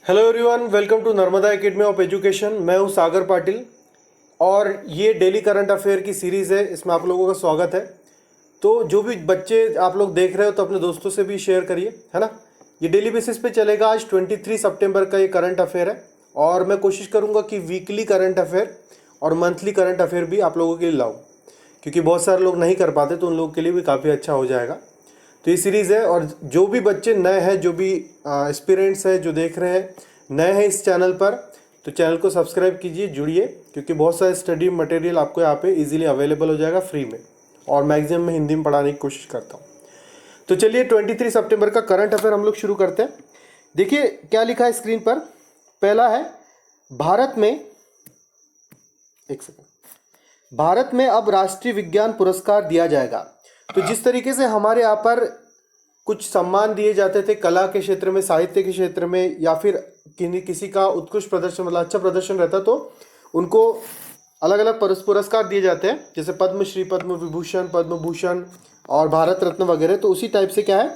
Hello everyone, welcome to Narmada academy of education. मैं हूं सागर पाटिल और ये डेली करंट अफेयर की सीरीज़ है। इसमें आप लोगों का स्वागत है। तो जो भी बच्चे आप लोग देख रहे हो तो अपने दोस्तों से भी शेयर करिए, है ना। ये डेली बेसिस पे चलेगा। आज 23 सितंबर का ये करंट अफेयर है और मैं कोशिश करूँगा कि वीकली करंट अफेयर और मंथली करंट अफेयर भी आप लोगों के लिए लाऊँ, क्योंकि बहुत सारे लोग नहीं कर पाते, तो उन लोगों के लिए भी काफ़ी अच्छा हो जाएगा। तो ये सीरीज़ है और जो भी बच्चे नए हैं, जो भी एस्पिरेंट्स हैं, जो देख रहे हैं, नए हैं इस चैनल पर, तो चैनल को सब्सक्राइब कीजिए, जुड़िए, क्योंकि बहुत सारे स्टडी मटेरियल आपको यहाँ पे इजीली अवेलेबल हो जाएगा फ्री में, और मैक्सिमम में हिंदी में पढ़ाने की कोशिश करता हूँ। तो चलिए 23 सितंबर का करंट अफेयर हम लोग शुरू करते हैं। देखिए क्या लिखा है स्क्रीन पर। पहला है, भारत में, एक सेकंड, भारत में अब राष्ट्रीय विज्ञान पुरस्कार दिया जाएगा। तो जिस तरीके से हमारे यहाँ पर कुछ सम्मान दिए जाते थे कला के क्षेत्र में, साहित्य के क्षेत्र में, या फिर किसी का उत्कृष्ट प्रदर्शन, मतलब अच्छा प्रदर्शन रहता, तो उनको अलग अलग पुरस्कार दिए जाते हैं, जैसे पद्मश्री, पद्म विभूषण, पद्म भूषण और भारत रत्न वगैरह। तो उसी टाइप से क्या है,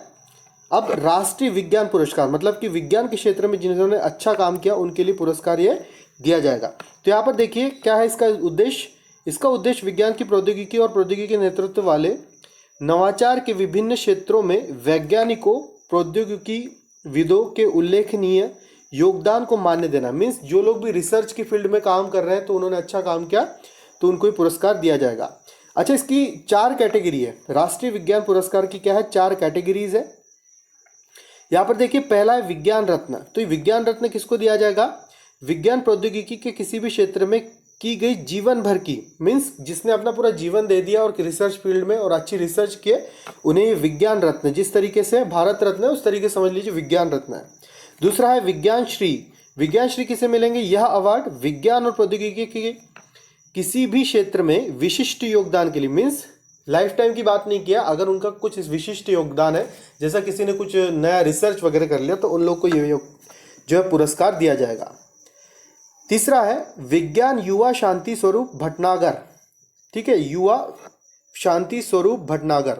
अब राष्ट्रीय विज्ञान पुरस्कार, मतलब कि विज्ञान के क्षेत्र में जिन्होंने अच्छा काम किया उनके लिए पुरस्कार ये दिया जाएगा। तो यहाँ पर देखिए क्या है इसका उद्देश्य। इसका उद्देश्य विज्ञान की प्रौद्योगिकी और प्रौद्योगिकी के नेतृत्व वाले नवाचार के विभिन्न क्षेत्रों में वैज्ञानिकों, प्रौद्योगिकी विदों के उल्लेखनीय योगदान को मान्य देना। मीन्स जो लोग भी रिसर्च की फील्ड में काम कर रहे हैं तो उन्होंने अच्छा काम किया तो उनको ही पुरस्कार दिया जाएगा। अच्छा, इसकी 4 कैटेगरी है। राष्ट्रीय विज्ञान पुरस्कार की क्या है, 4 कैटेगरीज है। यहाँ पर देखिए, पहला है विज्ञान रत्न। तो ये विज्ञान रत्न किसको दिया जाएगा, विज्ञान प्रौद्योगिकी के किसी भी क्षेत्र में की गई जीवन भर की, मीन्स जिसने अपना पूरा जीवन दे दिया और रिसर्च फील्ड में और अच्छी रिसर्च किए, उन्हें ये विज्ञान रत्न, जिस तरीके से भारत रत्न है उस तरीके से समझ लीजिए विज्ञान रत्न है। दूसरा है विज्ञान श्री। विज्ञान श्री किसे मिलेंगे, यह अवार्ड विज्ञान और प्रौद्योगिकी के किसी भी क्षेत्र में विशिष्ट योगदान के लिए, मीन्स लाइफ टाइम की बात नहीं किया, अगर उनका कुछ विशिष्ट योगदान है, जैसा किसी ने कुछ नया रिसर्च वगैरह कर लिया, तो उन लोग को ये जो है पुरस्कार दिया जाएगा। तीसरा है विज्ञान युवा शांति स्वरूप भटनागर। ठीक है, युवा शांति स्वरूप भटनागर।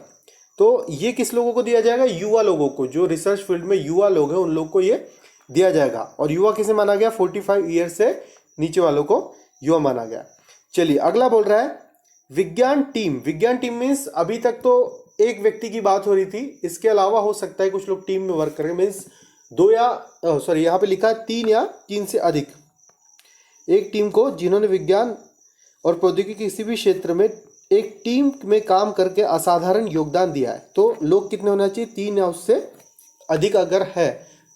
तो ये किस लोगों को दिया जाएगा, युवा लोगों को, जो रिसर्च फील्ड में युवा लोग हैं उन लोग को ये दिया जाएगा। और युवा किसे माना गया, 45 ईयर से नीचे वालों को युवा माना गया। चलिए अगला बोल रहा है विज्ञान टीम। विज्ञान टीम मीन्स अभी तक तो एक व्यक्ति की बात हो रही थी, इसके अलावा हो सकता है कुछ लोग टीम में वर्क करें। मीन्स 2 या सॉरी यहाँ पे लिखा है 3 या 3 से अधिक, एक टीम को जिन्होंने विज्ञान और प्रौद्योगिकी किसी भी क्षेत्र में एक टीम में काम करके असाधारण योगदान दिया है। तो लोग कितने होना चाहिए, 3 या उससे अधिक अगर है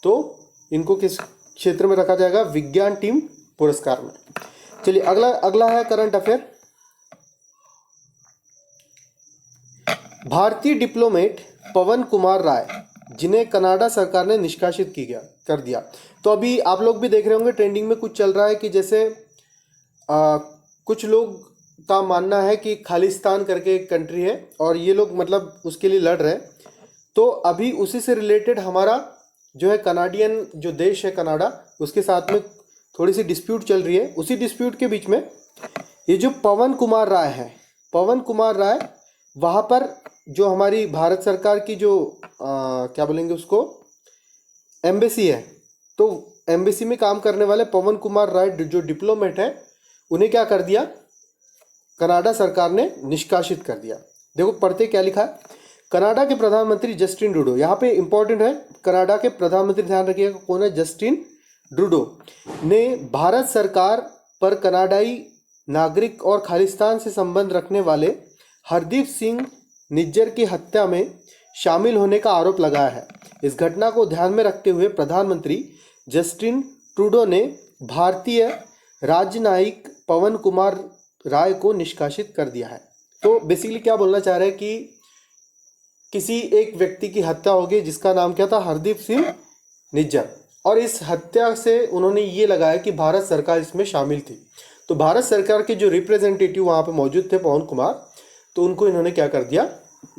तो इनको किस क्षेत्र में रखा जाएगा, विज्ञान टीम पुरस्कार में। चलिए अगला है करंट अफेयर। भारतीय डिप्लोमेट पवन कुमार राय, जिन्हें कनाडा सरकार ने निष्कासित कर दिया। तो अभी आप लोग भी देख रहे होंगे ट्रेंडिंग में कुछ चल रहा है कि जैसे कुछ लोग का मानना है कि खालिस्तान करके एक कंट्री है और ये लोग मतलब उसके लिए लड़ रहे हैं। तो अभी उसी से रिलेटेड हमारा जो है कनाडियन जो देश है कनाडा, उसके साथ में थोड़ी सी डिस्प्यूट चल रही है। उसी डिस्प्यूट के बीच में ये जो पवन कुमार राय है, पवन कुमार राय, वहाँ पर जो हमारी भारत सरकार की जो क्या बोलेंगे उसको, एम्बेसी है, तो एम्बेसी में काम करने वाले पवन कुमार राय जो डिप्लोमेट है, उन्हें क्या कर दिया, कनाडा सरकार ने निष्कासित कर दिया। देखो पढ़ते क्या लिखा है, कनाडा के प्रधानमंत्री जस्टिन ट्रूडो, यहाँ पे इंपॉर्टेंट है, कनाडा के प्रधानमंत्री, ध्यान रखिएगा कौन है, जस्टिन ट्रूडो ने भारत सरकार पर कनाडाई नागरिक और खालिस्तान से संबंध रखने वाले हरदीप सिंह निज्जर की हत्या में शामिल होने का आरोप लगाया है। इस घटना को ध्यान में रखते हुए प्रधानमंत्री जस्टिन ट्रूडो ने भारतीय राजनयिक पवन कुमार राय को निष्कासित कर दिया है। तो बेसिकली क्या बोलना चाह रहे हैं कि किसी एक व्यक्ति की हत्या हो गई जिसका नाम क्या था, हरदीप सिंह निज्जर, और इस हत्या से उन्होंने ये लगाया कि भारत सरकार इसमें शामिल थी। तो भारत सरकार के जो रिप्रेजेंटेटिव वहाँ पे मौजूद थे पवन कुमार, तो उनको इन्होंने क्या कर दिया,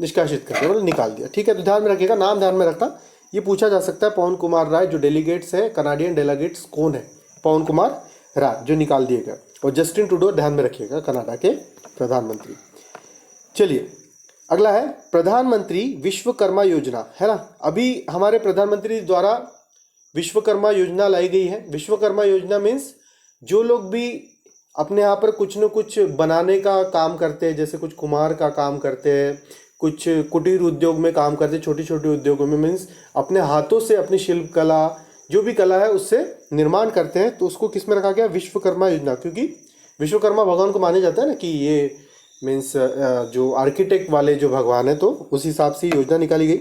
निष्कासित कर दिया, मतलब निकाल दिया। ठीक है, तो ध्यान में रखिएगा, नाम ध्यान में रखना, ये पूछा जा सकता है पवन कुमार राय जो डेलीगेट्स है, कनाडियन डेलीगेट्स कौन है, पवन कुमार राय जो निकाल दिए गए, और जस्टिन ट्रूडो ध्यान में रखिएगा, कनाडा के प्रधानमंत्री। चलिए अगला है प्रधानमंत्री विश्वकर्मा योजना, है ना। अभी हमारे प्रधानमंत्री द्वारा विश्वकर्मा योजना लाई गई है। विश्वकर्मा योजना मीन्स जो लोग भी अपने यहाँ पर कुछ न कुछ बनाने का काम करते हैं, जैसे कुछ कुम्हार का काम करते हैं, कुछ कुटीर उद्योग में काम करते हैं, छोटी छोटी उद्योगों में, मीन्स अपने हाथों से अपनी शिल्प कला जो भी कला है उससे निर्माण करते हैं, तो उसको किस में रखा गया? विश्वकर्मा योजना। क्योंकि विश्वकर्मा भगवान को माने जाता है ना कि ये मीन्स जो आर्किटेक्ट वाले जो भगवान है, तो उस हिसाब से योजना निकाली गई।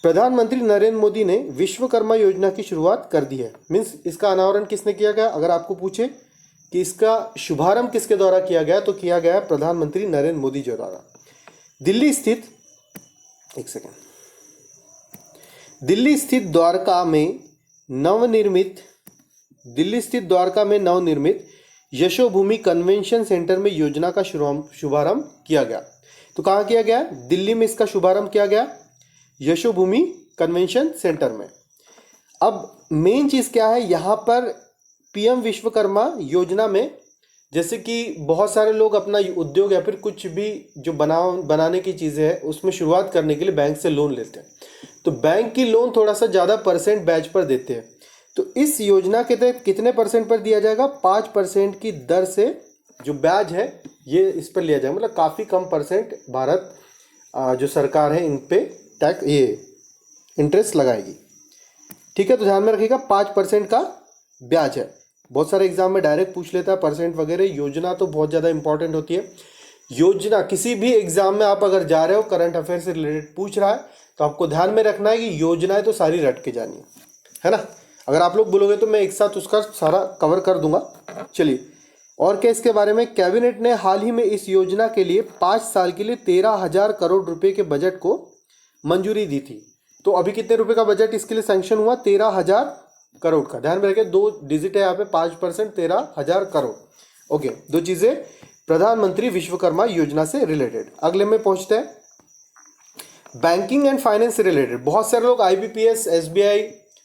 प्रधानमंत्री नरेंद्र मोदी ने विश्वकर्मा योजना की शुरुआत कर दी है। मीन्स इसका अनावरण किसने किया गया? अगर आपको पूछे कि इसका शुभारंभ किसके द्वारा किया गया, तो किया गया प्रधानमंत्री नरेंद्र मोदी जी द्वारा। दिल्ली स्थित द्वारका में नवनिर्मित यशोभूमि कन्वेंशन सेंटर में योजना का शुभारंभ किया गया। तो कहाँ किया गया? दिल्ली में इसका शुभारंभ किया गया, यशोभूमि कन्वेंशन सेंटर में। अब मेन चीज क्या है यहाँ पर? पीएम विश्वकर्मा योजना में जैसे कि बहुत सारे लोग अपना उद्योग या फिर कुछ भी जो बनाने की चीज़ें हैं उसमें शुरुआत करने के लिए बैंक से लोन लेते हैं, तो बैंक की लोन थोड़ा सा ज़्यादा परसेंट ब्याज पर देते हैं। तो इस योजना के तहत कितने परसेंट पर दिया जाएगा? 5% की दर से जो ब्याज है ये इस पर लिया जाएगा। मतलब काफ़ी कम परसेंट भारत जो सरकार है इन पे टैक्स ये इंटरेस्ट लगाएगी। ठीक है, तो ध्यान में रखिएगा 5% का ब्याज है। बहुत सारे एग्जाम में डायरेक्ट पूछ लेता है परसेंट वगैरह। योजना तो बहुत ज़्यादा इंपॉर्टेंट होती है। योजना किसी भी एग्जाम में आप अगर जा रहे हो, करंट अफेयर से रिलेटेड पूछ रहा है, तो आपको ध्यान में रखना है कि योजनाएं तो सारी रट के जानी है ना। अगर आप लोग बोलोगे तो मैं एक साथ उसका सारा कवर कर दूंगा। चलिए, और क्या इसके बारे में? कैबिनेट ने हाल ही में इस योजना के लिए 5 साल के लिए 13,000 करोड़ रुपए के बजट को मंजूरी दी थी। तो अभी कितने रुपए का बजट इसके लिए सैंक्शन हुआ? 13,000 करोड़ का। ध्यान में रखिए, 2 डिजिट है यहाँ पे, 5%, 13,000 करोड़। ओके, 2 चीजें प्रधानमंत्री विश्वकर्मा योजना से रिलेटेड। अगले में पहुंचते हैं, बैंकिंग एंड फाइनेंस से रिलेटेड। बहुत सारे लोग IBPS, SBI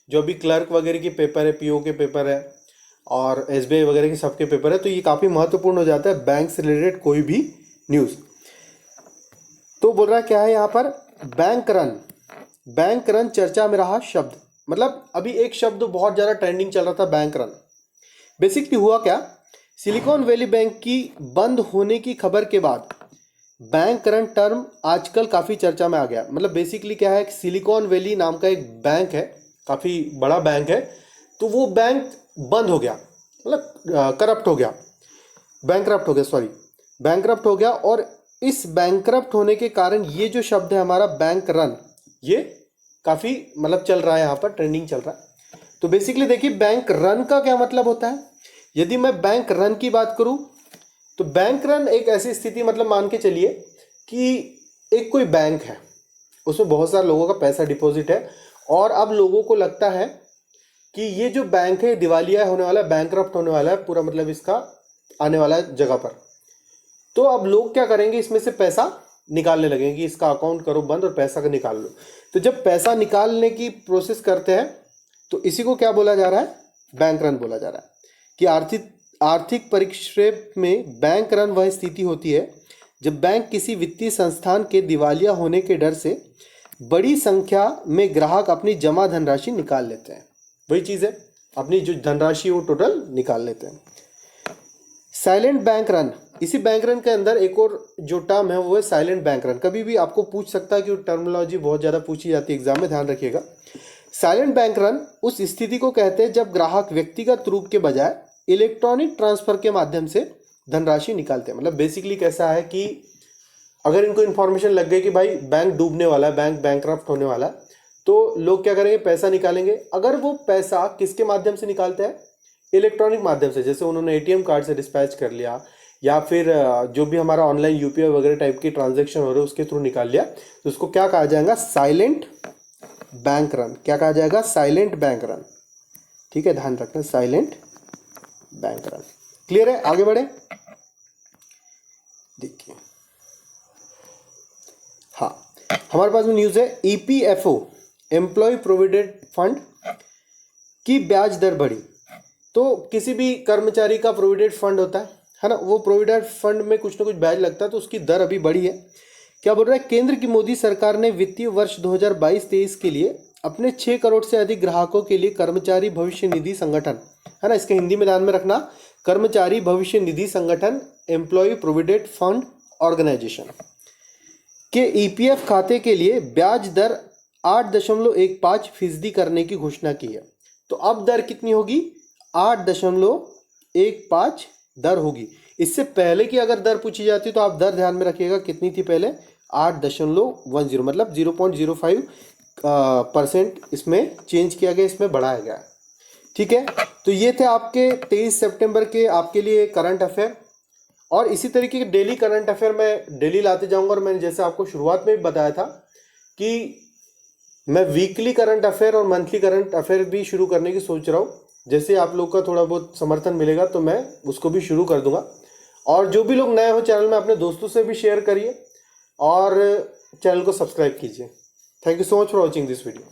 जो भी क्लर्क वगैरह के पेपर है, PO के पेपर है और SBI वगैरह के सबके पेपर है, तो ये काफ़ी महत्वपूर्ण हो जाता है बैंक से रिलेटेड कोई भी न्यूज़। तो बोल रहा क्या है यहाँ पर? बैंक रन चर्चा में रहा शब्द। मतलब अभी एक शब्द बहुत ज़्यादा ट्रेंडिंग चल रहा था, बैंक रन। बेसिकली हुआ क्या? सिलिकॉन वैली बैंक की बंद होने की खबर के बाद बैंक रन टर्म आजकल काफ़ी चर्चा में आ गया। मतलब बेसिकली क्या है कि सिलिकॉन वैली नाम का एक बैंक है, काफ़ी बड़ा बैंक है, तो वो बैंक बंद हो गया, मतलब करप्ट हो गया, बैंकरप्ट हो गया। और इस बैंकरप्ट होने के कारण ये जो शब्द है हमारा बैंक रन, ये काफ़ी मतलब चल रहा है, यहाँ पर ट्रेंडिंग चल रहा है। तो बेसिकली देखिए, बैंक रन का क्या मतलब होता है? यदि मैं बैंक रन की बात करूं तो बैंक रन एक ऐसी स्थिति, मतलब मान के चलिए कि एक कोई बैंक है, उसमें बहुत सारे लोगों का पैसा डिपॉजिट है और अब लोगों को लगता है कि ये जो बैंक है दिवालिया होने वाला है, बैंकरप्ट होने वाला है पूरा, मतलब इसका आने वाला है जगह पर। तो अब लोग क्या करेंगे? इसमें से पैसा निकालने लगेंगे, इसका अकाउंट करो बंद और पैसा का निकाल लो। तो जब पैसा निकालने की प्रोसेस करते हैं तो इसी को क्या बोला जा रहा है? बैंक रन बोला जा रहा है। कि आर्थिक परिप्रेक्ष्य में बैंक रन वह स्थिति होती है जब बैंक किसी वित्तीय संस्थान के दिवालिया होने के डर से बड़ी संख्या में ग्राहक अपनी जमा धनराशि निकाल लेते हैं। वही चीज़ है, अपनी जो धनराशि वो टोटल निकाल लेते हैं। साइलेंट बैंक रन, इसी बैंक रन के अंदर एक और जो टर्म है वो है साइलेंट बैंक रन। कभी भी आपको पूछ सकता है कि टर्मिनोलॉजी बहुत ज़्यादा पूछी जाती है एग्जाम में, ध्यान रखिएगा। साइलेंट बैंक रन उस स्थिति को कहते हैं जब ग्राहक व्यक्तिगत रूप के बजाय इलेक्ट्रॉनिक ट्रांसफर के माध्यम से धनराशि निकालते हैं। मतलब बेसिकली कैसा है कि अगर इनको इन्फॉर्मेशन लग गई कि भाई बैंक डूबने वाला है, बैंक बैंकरप्ट होने वाला है, तो लोग क्या करेंगे? पैसा निकालेंगे। अगर वो पैसा किसके माध्यम से निकालते हैं? इलेक्ट्रॉनिक माध्यम से, जैसे उन्होंने ATM कार्ड से डिस्पैच कर लिया या फिर जो भी हमारा ऑनलाइन UPI वगैरह टाइप की ट्रांजेक्शन हो रहे हैं उसके थ्रू निकाल लिया, तो उसको क्या कहा जाएगा? Silent bank run. क्या कहा जाएगा? Silent bank run. ठीक है, ध्यान रखना, साइलेंट बैंक रन। क्लियर है? आगे बढ़े। देखिए, हाँ, हमारे पास में न्यूज़ है EPFO एम्प्लॉय प्रोविडेंट फंड की ब्याज दर बढ़ी। तो किसी भी कर्मचारी का प्रोविडेंट फंड होता है ना, वो प्रोविडेंट फंड में कुछ ना कुछ ब्याज लगता है, तो उसकी दर अभी बढ़ी है। क्या बोल रहा है? केंद्र की मोदी सरकार ने वित्तीय वर्ष 2022-23 के लिए अपने 6 करोड़ से अधिक ग्राहकों के लिए कर्मचारी भविष्य निधि संगठन, है ना, इसके हिंदी में ध्यान में रखना, कर्मचारी भविष्य निधि संगठन, एम्प्लॉय प्रोविडेंट फंड ऑर्गेनाइजेशन के ईपीएफ खाते के लिए ब्याज दर 8.15% करने की घोषणा की है। तो अब दर कितनी होगी? 8.15 दर होगी। इससे पहले की अगर दर पूछी जाती तो आप दर ध्यान में रखिएगा, कितनी थी पहले? 8.10, मतलब 0.05% इसमें चेंज किया गया, इसमें बढ़ाया गया। ठीक है, तो ये थे आपके 23 सितंबर के आपके लिए करंट अफेयर। और इसी तरीके के डेली करंट अफेयर मैं डेली लाते जाऊंगा। और मैंने जैसे आपको शुरुआत में भी बताया था कि मैं वीकली करंट अफेयर और मंथली करंट अफेयर भी शुरू करने की सोच रहा हूँ। जैसे आप लोग का थोड़ा बहुत समर्थन मिलेगा तो मैं उसको भी शुरू कर दूंगा। और जो भी लोग नए हो चैनल में, अपने दोस्तों से भी शेयर करिए और चैनल को सब्सक्राइब कीजिए। Thank you so much for watching this video.